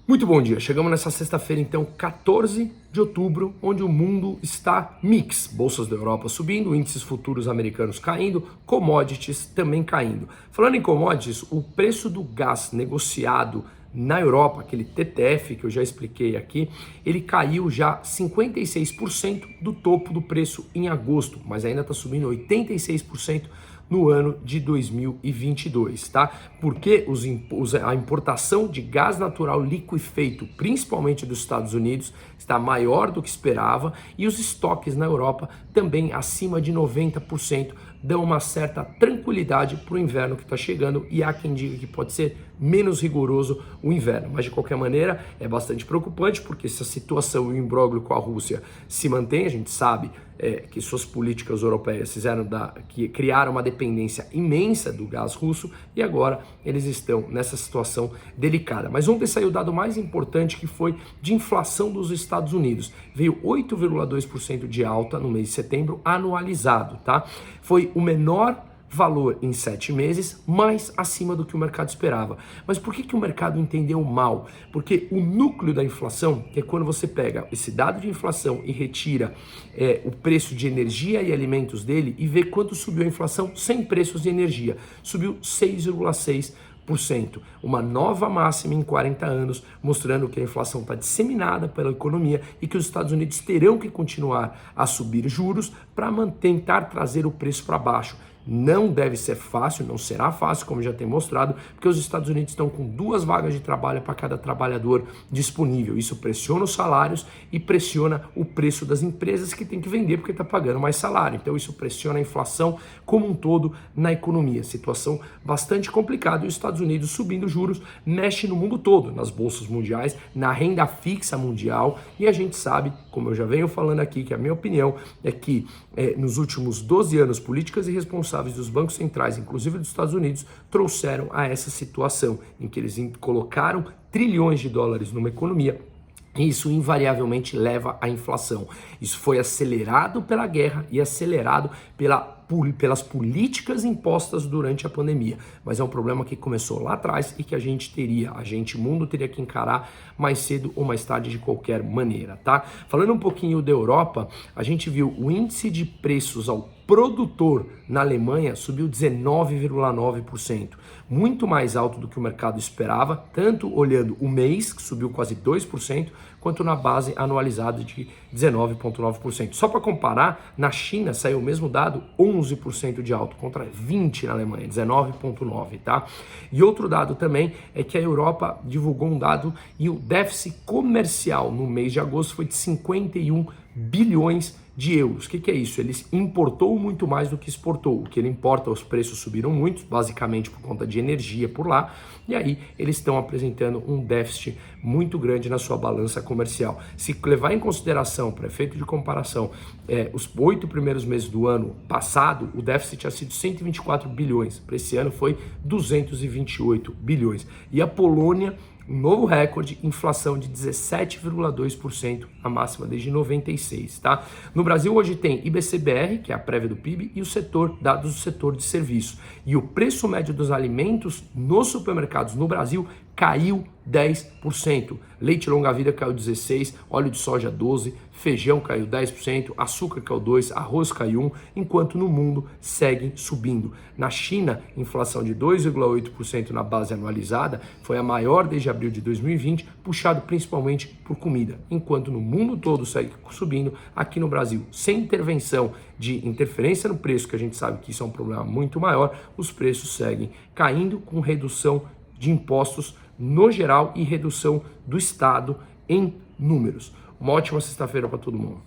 Muito bom dia, chegamos nessa sexta-feira então, 14 de outubro, onde o mundo está mix, bolsas da Europa subindo, índices futuros americanos caindo, commodities também caindo. Falando em commodities, o preço do gás negociado na Europa, aquele TTF que eu já expliquei aqui, ele caiu já 56% do topo do preço em agosto, mas ainda está subindo 86% no ano de 2022, tá? Porque a importação de gás natural liquefeito, principalmente dos Estados Unidos, está maior do que esperava e os estoques na Europa também acima de 90%, dão uma certa tranquilidade para o inverno que está chegando, e há quem diga que pode ser menos rigoroso o inverno, mas de qualquer maneira é bastante preocupante, porque se a situação e o imbróglio com a Rússia se mantém, a gente sabe que suas políticas europeias que criaram uma dependência imensa do gás russo, e agora eles estão nessa situação delicada. Mas ontem saiu o dado mais importante, que foi de inflação dos Estados Unidos. Veio 8,2% de alta no mês de setembro anualizado, tá? Foi o menor valor em 7 meses, mais acima do que o mercado esperava. Mas por que o mercado entendeu mal? Porque o núcleo da inflação, que é quando você pega esse dado de inflação e retira o preço de energia e alimentos dele e vê quanto subiu a inflação sem preços de energia, subiu 6,6%, uma nova máxima em 40 anos, mostrando que a inflação está disseminada pela economia e que os Estados Unidos terão que continuar a subir juros para tentar trazer o preço para baixo. Não deve ser fácil, não será fácil, como já tem mostrado, porque os Estados Unidos estão com 2 vagas de trabalho para cada trabalhador disponível. Isso pressiona os salários e pressiona o preço das empresas, que tem que vender porque está pagando mais salário. Então isso pressiona a inflação como um todo na economia. Situação bastante complicada, e os Estados Unidos subindo juros mexe no mundo todo, nas bolsas mundiais, na renda fixa mundial, e a gente sabe, como eu já venho falando aqui, que a minha opinião é que nos últimos 12 anos, políticas irresponsáveis dos bancos centrais, inclusive dos Estados Unidos, trouxeram a essa situação em que eles colocaram trilhões de dólares numa economia, e isso invariavelmente leva à inflação. Isso foi acelerado pela guerra e acelerado pelas políticas impostas durante a pandemia. Mas é um problema que começou lá atrás e que o mundo teria que encarar mais cedo ou mais tarde, de qualquer maneira, tá? Falando um pouquinho da Europa, a gente viu o índice de preços ao produtor na Alemanha subiu 19,9%, muito mais alto do que o mercado esperava, tanto olhando o mês, que subiu quase 2%, quanto na base anualizada de 19,9%. Só para comparar, na China saiu o mesmo dado, 11% de alta, contra 20% na Alemanha, 19,9%, tá? E outro dado também é que a Europa divulgou um dado, e o déficit comercial no mês de agosto foi de 51 bilhões de euros. O que é isso? Ele importou muito mais do que exportou. O que ele importa, os preços subiram muito, basicamente por conta de energia por lá, e aí eles estão apresentando um déficit muito grande na sua balança comercial. Se levar em consideração, para efeito de comparação, os 8 primeiros meses do ano passado, o déficit tinha sido 124 bilhões, para esse ano foi 228 bilhões. E a Polônia, um novo recorde, inflação de 17,2%, a máxima desde 96, tá? No Brasil hoje tem IBCBR, que é a prévia do PIB, e dados do setor de serviços. E o preço médio dos alimentos nos supermercados no Brasil caiu 10%. Leite longa-vida caiu 16%, óleo de soja 12%, feijão caiu 10%, açúcar caiu 2%, arroz caiu 1%, enquanto no mundo seguem subindo. Na China, inflação de 2,8% na base anualizada, foi a maior desde abril de 2020, puxado principalmente por comida. Enquanto no mundo todo segue subindo, aqui no Brasil, sem intervenção de interferência no preço, que a gente sabe que isso é um problema muito maior, os preços seguem caindo, com redução de impostos no geral e redução do Estado em números. Uma ótima sexta-feira para todo mundo.